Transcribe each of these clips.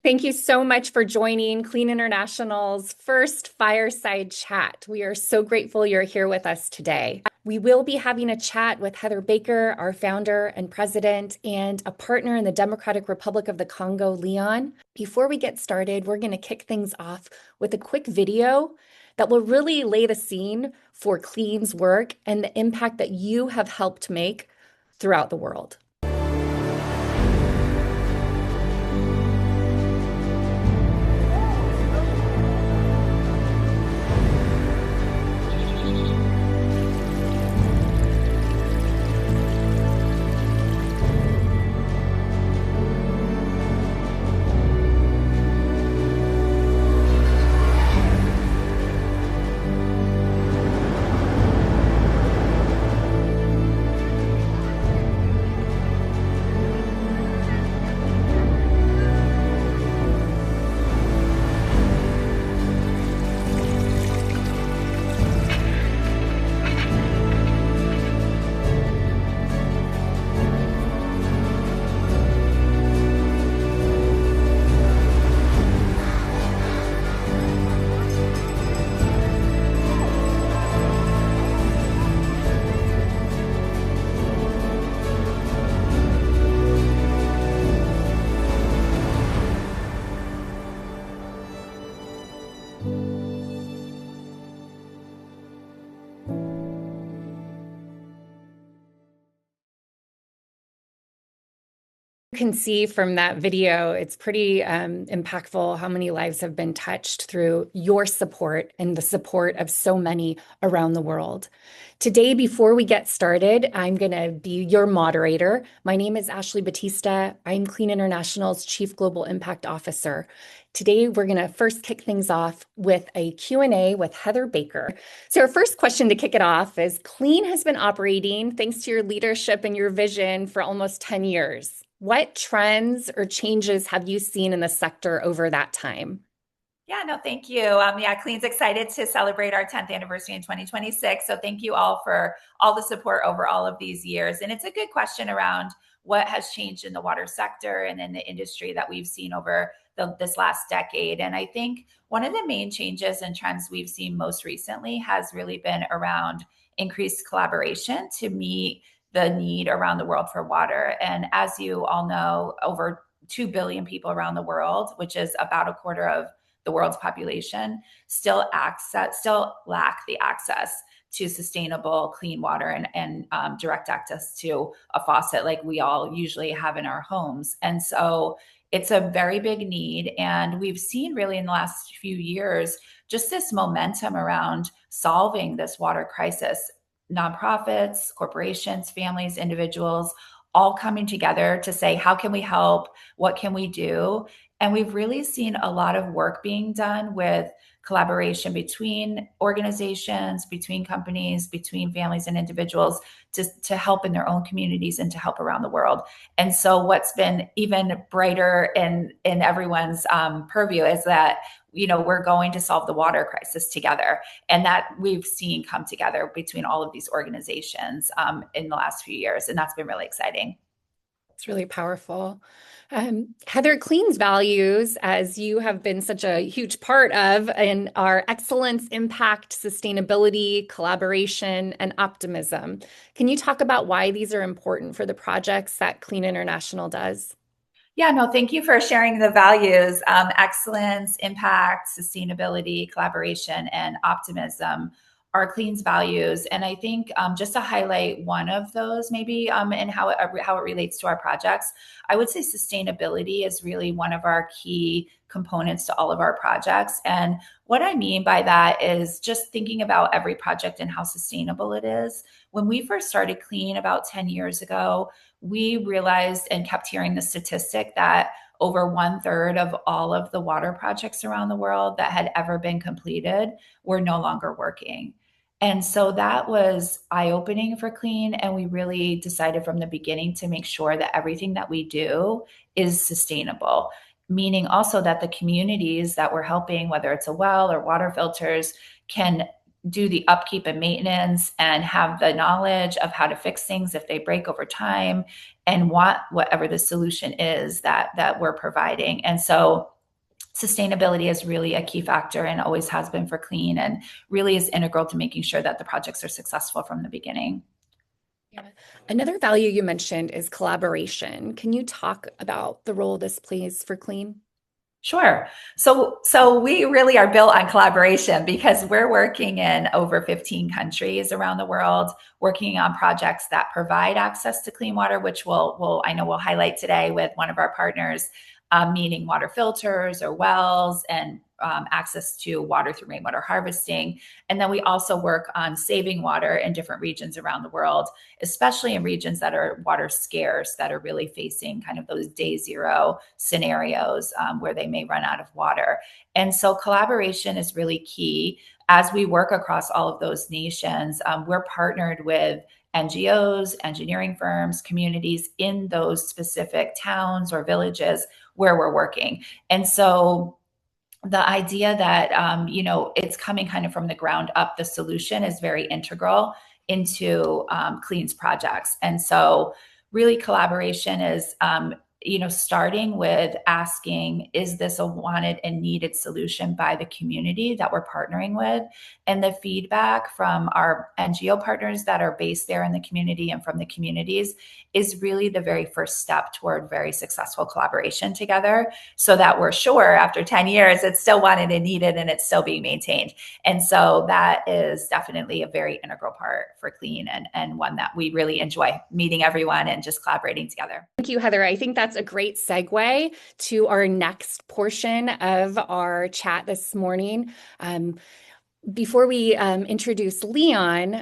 Thank you so much for joining Clean International's first Fireside Chat. We are so grateful you're here with us today. We will be having a chat with Heather Baker, our founder and president, and a partner in the Democratic Republic of the Congo, Leon. Before we get started, we're going to kick things off with a quick video that will really lay the scene for Clean's work and the impact that you have helped make throughout the world. You can see from that video, it's pretty impactful how many lives have been touched through your support and the support of so many around the world. Today, before we get started, I'm going to be your moderator. My name is Ashley Batista. I'm Clean International's Chief Global Impact Officer. Today, we're going to first kick things off with a Q&A with Heather Baker. So our first question to kick it off is, Clean has been operating, thanks to your leadership and your vision, for almost 10 years. What trends or changes have you seen in the sector over that time? Yeah, no, thank you. Yeah, Clean's excited to celebrate our 10th anniversary in 2026. So thank you all for all the support over all of these years. And it's a good question around what has changed in the water sector and in the industry that we've seen over this last decade. And I think one of the main changes and trends we've seen most recently has really been around increased collaboration to meet the need around the world for water. And as you all know, over 2 billion people around the world, which is about a quarter of the world's population, still lack the access to sustainable clean water and direct access to a faucet like we all usually have in our homes. And so it's a very big need. And we've seen really in the last few years just this momentum around solving this water crisis. Nonprofits, corporations, families, individuals, all coming together to say, how can we help? What can we do? And we've really seen a lot of work being done with collaboration between organizations, between companies, between families and individuals to help in their own communities and to help around the world. And so what's been even brighter in everyone's purview is that we're going to solve the water crisis together. And that we've seen come together between all of these organizations in the last few years. And that's been really exciting. It's really powerful. Heather, Clean's values, as you have been such a huge part of, and are excellence, impact, sustainability, collaboration, and optimism. Can you talk about why these are important for the projects that Clean International does? Yeah, no, thank you for sharing the values. Excellence, impact, sustainability, collaboration, and optimism are Clean's values. And I think just to highlight one of those maybe and how it relates to our projects, I would say sustainability is really one of our key components to all of our projects. And what I mean by that is just thinking about every project and how sustainable it is. When we first started Clean about 10 years ago, we realized and kept hearing the statistic that over 1/3 of all of the water projects around the world that had ever been completed were no longer working. And so that was eye-opening for Clean. And we really decided from the beginning to make sure that everything that we do is sustainable, meaning also that the communities that we're helping, whether it's a well or water filters, can do the upkeep and maintenance and have the knowledge of how to fix things if they break over time and want whatever the solution is that we're providing. And so sustainability is really a key factor and always has been for Clean, and really is integral to making sure that the projects are successful from the beginning. Yeah. Another value you mentioned is collaboration. Can you talk about the role this plays for Clean? Sure. So we really are built on collaboration because we're working in over 15 countries around the world, working on projects that provide access to clean water, which I know we'll highlight today with one of our partners, meaning water filters or wells and access to water through rainwater harvesting. And then we also work on saving water in different regions around the world, especially in regions that are water scarce, that are really facing kind of those day zero scenarios where they may run out of water. And so collaboration is really key. As we work across all of those nations, we're partnered with NGOs, engineering firms, communities in those specific towns or villages where we're working. And so the idea that it's coming kind of from the ground up, the solution is very integral into Clean's projects. And so really collaboration is starting with asking, is this a wanted and needed solution by the community that we're partnering with? And the feedback from our NGO partners that are based there in the community and from the communities is really the very first step toward very successful collaboration together, so that we're sure after 10 years it's still wanted and needed and it's still being maintained. And so that is definitely a very integral part for Clean, and one that we really enjoy, meeting everyone and just collaborating together. Thank you, Heather. I think that's a great segue to our next portion of our chat this morning. Before we introduce Leon,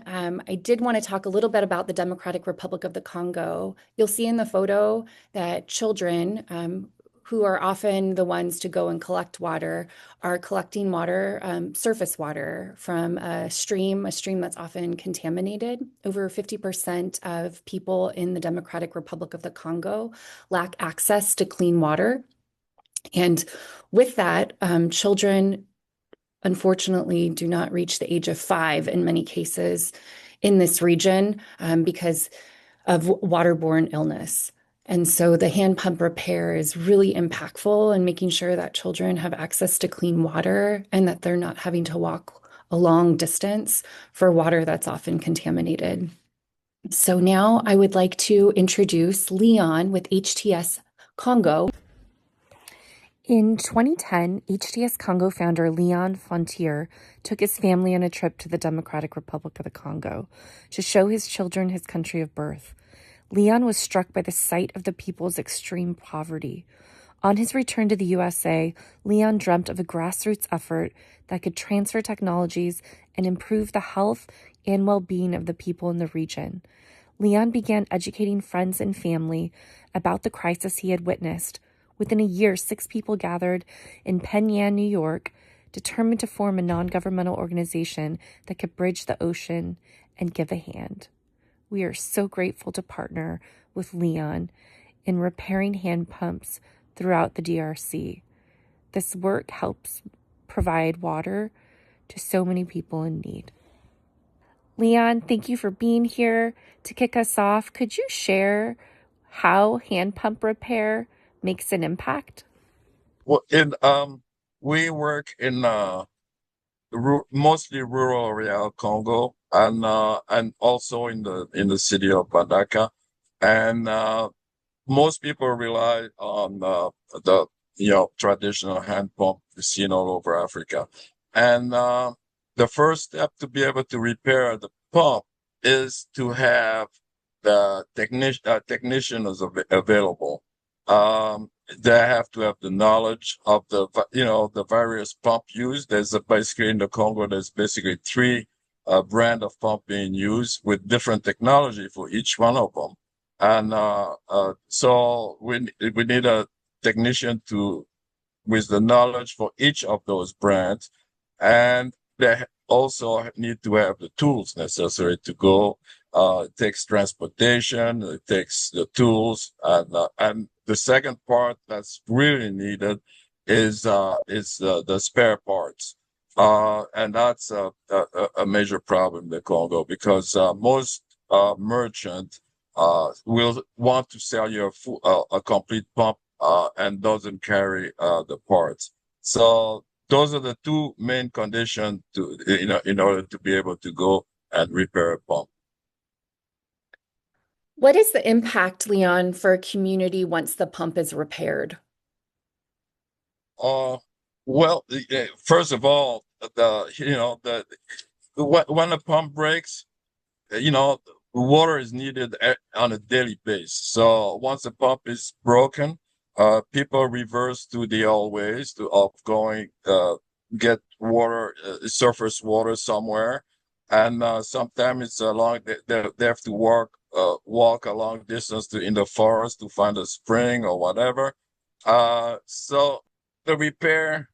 I did want to talk a little bit about the Democratic Republic of the Congo. You'll see in the photo that children, who are often the ones to go and collect water, are collecting water, surface water from a stream that's often contaminated. Over 50% of people in the Democratic Republic of the Congo lack access to clean water. And with that, children unfortunately do not reach the age of 5 in many cases in this region because of waterborne illness. And so the hand pump repair is really impactful in making sure that children have access to clean water and that they're not having to walk a long distance for water that's often contaminated. So now I would like to introduce Leon with HTS Congo. In 2010, HTS Congo founder Leon Fontier took his family on a trip to the Democratic Republic of the Congo to show his children his country of birth. Leon was struck by the sight of the people's extreme poverty. On his return to the USA, Leon dreamt of a grassroots effort that could transfer technologies and improve the health and well-being of the people in the region. Leon began educating friends and family about the crisis he had witnessed. Within a year, 6 people gathered in Penn Yan, New York, determined to form a non-governmental organization that could bridge the ocean and give a hand. We are so grateful to partner with Leon in repairing hand pumps throughout the DRC. This work helps provide water to so many people in need. Leon, thank you for being here. To kick us off, could you share how hand pump repair makes an impact? Well, we work in mostly rural area of Congo, and also in the city of Bandaka, and most people rely on the traditional hand pump seen all over Africa, and the first step to be able to repair the pump is to have the technicians available. They have to have the knowledge of the various pump used. Basically in the Congo, there's basically 3 brand of pump being used with different technology for each one of them. And so we need a technician with the knowledge for each of those brands, and they also need to have the tools necessary to go. It takes transportation, it takes the tools, and the second part that's really needed is the spare parts, and that's a major problem in the Congo, because most merchant will want to sell you a complete pump and doesn't carry the parts. So those are the two main conditions to, in order to be able to go and repair a pump. What is the impact, Leon, for a community once the pump is repaired? Uh, well, first of all, when a pump breaks, water is needed on a daily basis. So once the pump is broken, people reverse to the old ways of going, get water, surface water somewhere. And sometimes it's a long, they have to walk a long distance in the forest to find a spring or whatever. So the repair,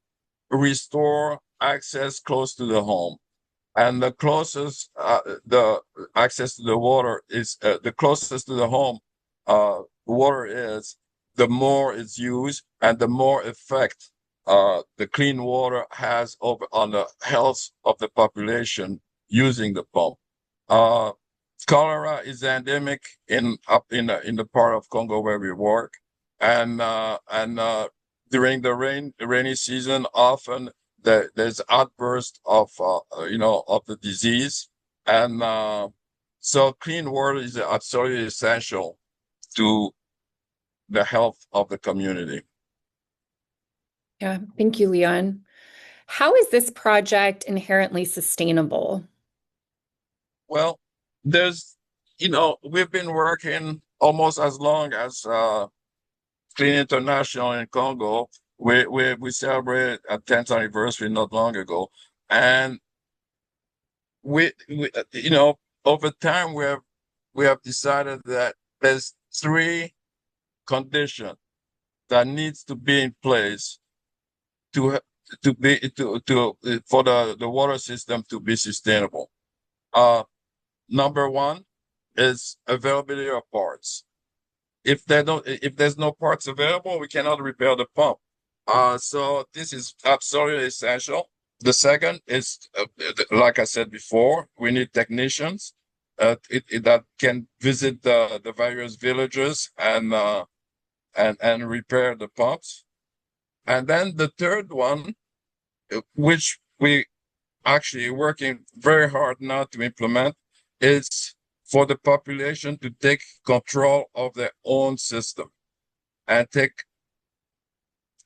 restore access close to the home. And the closest, the access to the water is, the closest to the home, water is, the more it's used and the more effect, the clean water has on the health of the population using the pump. Uh, Cholera is endemic in the part of Congo where we work. And during the rainy season, often there's outburst of of the disease, and so clean water is absolutely essential to the health of the community. Yeah, thank you, Leon. How is this project inherently sustainable? Well, we've been working almost as long as Clean International in Congo. We celebrated a 10th anniversary not long ago, and over time we have decided that there's three conditions that needs to be in place to for the water system to be sustainable. Number one is availability of parts. If there's no parts available, we cannot repair the pump. So this is absolutely essential. The second is, like I said before, we need technicians that can visit the various villages and repair the pumps. And then the third one, which we actually working very hard now to implement, is for the population to take control of their own system and take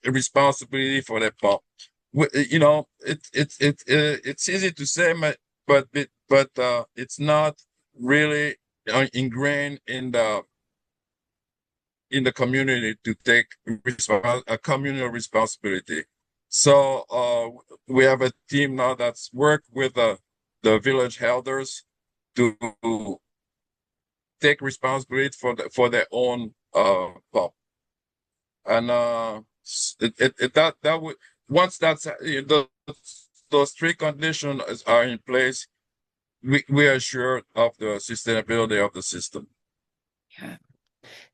responsibility for their pump. It's easy to say, but it's not really ingrained in the community to take a communal responsibility. So we have a team now that's worked with the village elders to take responsibility for their own pump. And that would, once those three conditions are in place, we are sure of the sustainability of the system. Yeah.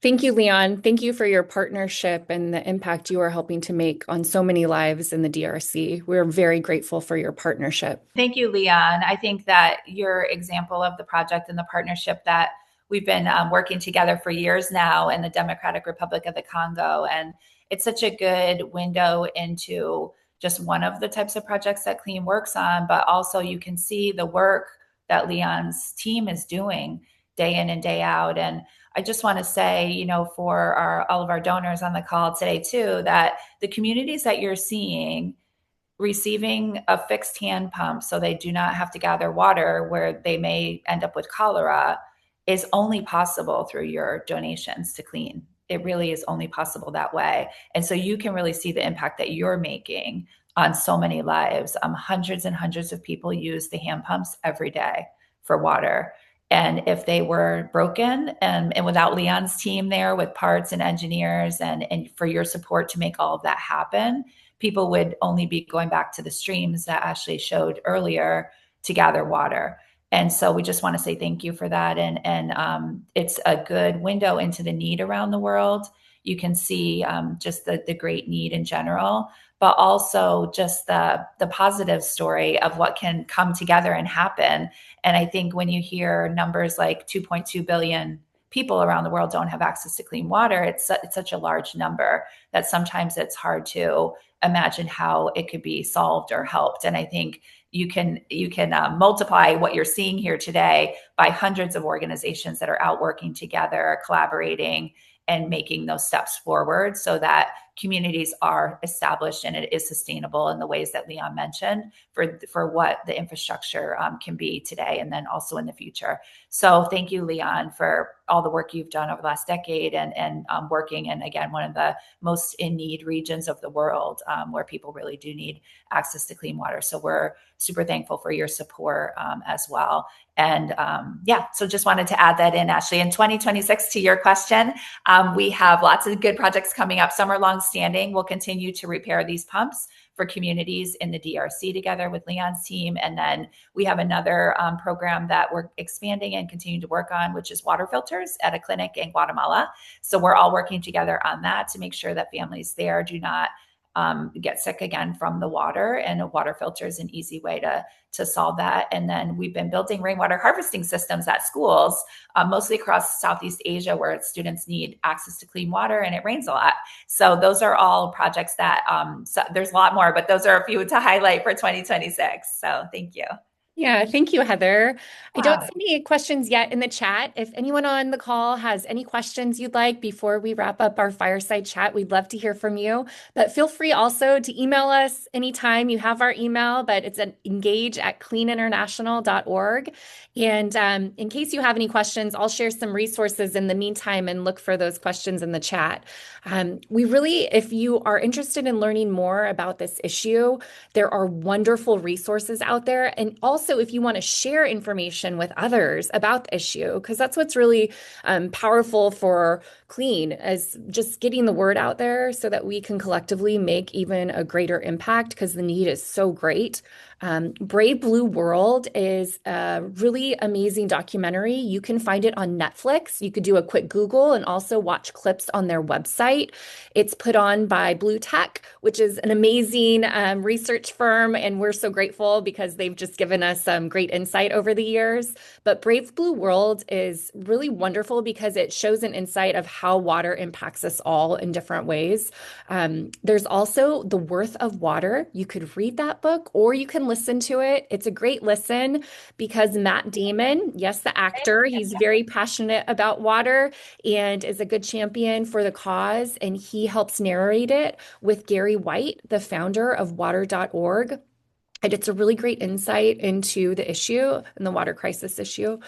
Thank you, Leon. Thank you for your partnership and the impact you are helping to make on so many lives in the DRC. We're very grateful for your partnership. Thank you, Leon. I think that your example of the project and the partnership that we've been working together for years now in the Democratic Republic of the Congo, and it's such a good window into just one of the types of projects that Clean works on, but also you can see the work that Leon's team is doing day in and day out. And I just want to say, for all of our donors on the call today too, that the communities that you're seeing receiving a fixed hand pump so they do not have to gather water where they may end up with cholera is only possible through your donations to Clean. It really is only possible that way. And so you can really see the impact that you're making on so many lives. Hundreds and hundreds of people use the hand pumps every day for water. And if they were broken and without Leon's team there with parts and engineers and for your support to make all of that happen, people would only be going back to the streams that Ashley showed earlier to gather water. And so we just want to say thank you for that. And it's a good window into the need around the world. You can see just the great need in general, but also just the positive story of what can come together and happen. And I think when you hear numbers like 2.2 billion people around the world don't have access to clean water, it's such a large number that sometimes it's hard to imagine how it could be solved or helped. And I think you can multiply what you're seeing here today by hundreds of organizations that are out working together, collaborating, and making those steps forward so that communities are established and it is sustainable in the ways that Leon mentioned for what the infrastructure can be today and then also in the future. So thank you, Leon, for all the work you've done over the last decade and working in, again, one of the most in need regions of the world where people really do need access to clean water. So we're super thankful for your support as well. And so just wanted to add that in, Ashley. In 2026, to your question, we have lots of good projects coming up. Some are longstanding. We'll continue to repair these pumps for communities in the DRC together with Leon's team. And then we have another program that we're expanding and continuing to work on, which is water filters at a clinic in Guatemala. So we're all working together on that to make sure that families there do not get sick again from the water, and a water filter is an easy way to solve that. And then we've been building rainwater harvesting systems at schools, mostly across Southeast Asia, where students need access to clean water and it rains a lot. So those are all projects that, so there's a lot more, but those are a few to highlight for 2026. So thank you. Yeah, thank you, Heather. I don't see any questions yet in the chat. If anyone on the call has any questions you'd like before we wrap up our fireside chat, we'd love to hear from you. But feel free also to email us anytime. You have our email, but it's at engage@cleaninternational.org. And in case you have any questions, I'll share some resources in the meantime and look for those questions in the chat. If you are interested in learning more about this issue, there are wonderful resources out there. And also, if you want to share information with others about the issue, because that's what's really powerful for Clean, is just getting the word out there so that we can collectively make even a greater impact, because the need is so great. Brave Blue World is a really amazing documentary. You can find it on Netflix. You could do a quick Google and also watch clips on their website. It's put on by Blue Tech, which is an amazing research firm, and we're so grateful because they've just given us some great insight over the years. But Brave Blue World is really wonderful because it shows an insight of how water impacts us all in different ways. There's also The Worth of Water. You could read that book or you can listen to it. It's a great listen because Matt Damon, yes, the actor, he's very passionate about water and is a good champion for the cause. And he helps narrate it with Gary White, the founder of water.org. And it's a really great insight into the issue and the water crisis issue.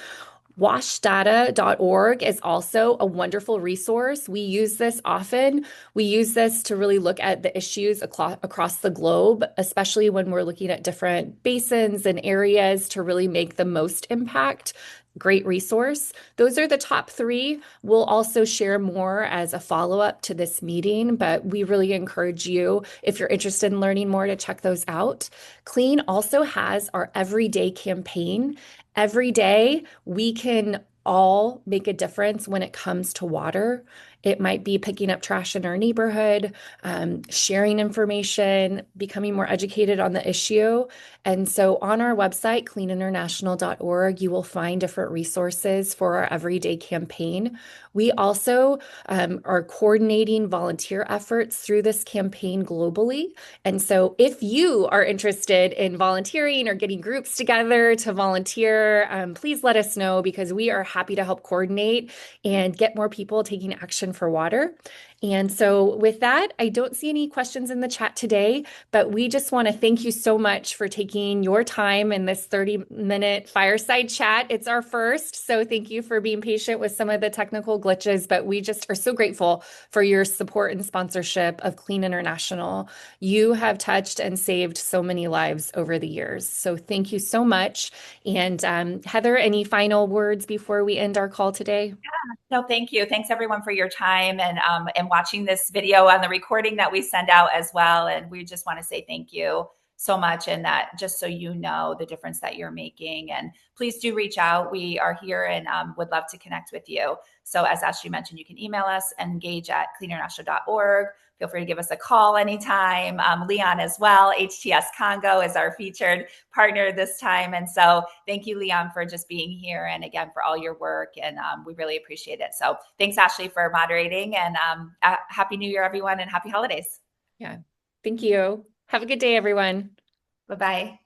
Washdata.org is also a wonderful resource. We use this often. We use this to really look at the issues across the globe, especially when we're looking at different basins and areas to really make the most impact. Great resource. Those are the top three. We'll also share more as a follow-up to this meeting, but we really encourage you, if you're interested in learning more, to check those out. Clean also has our Everyday campaign. Every day, we can all make a difference when it comes to water. It might be picking up trash in our neighborhood, sharing information, becoming more educated on the issue. And so on our website, cleaninternational.org, you will find different resources for our Everyday campaign. We also are coordinating volunteer efforts through this campaign globally. And so if you are interested in volunteering or getting groups together to volunteer, please let us know, because we are happy to help coordinate and get more people taking action for water. And so with that, I don't see any questions in the chat today, but we just want to thank you so much for taking your time in this 30-minute fireside chat. It's our first, so thank you for being patient with some of the technical glitches, but we just are so grateful for your support and sponsorship of Clean International. You have touched and saved so many lives over the years. So thank you so much. And Heather, any final words before we end our call today? No, thank you. Thanks everyone for your time and watching this video on the recording that we send out as well. And we just want to say thank you so much, and that just so you know the difference that you're making. And please do reach out. We are here and would love to connect with you. So as Ashley mentioned, you can email us, engage@cleanernational.org. Feel free to give us a call anytime. Leon as well, HTS Congo is our featured partner this time. And so thank you, Leon, for just being here. And again, for all your work. And we really appreciate it. So thanks, Ashley, for moderating. And Happy New Year, everyone, and happy holidays. Yeah. Thank you. Have a good day, everyone. Bye-bye.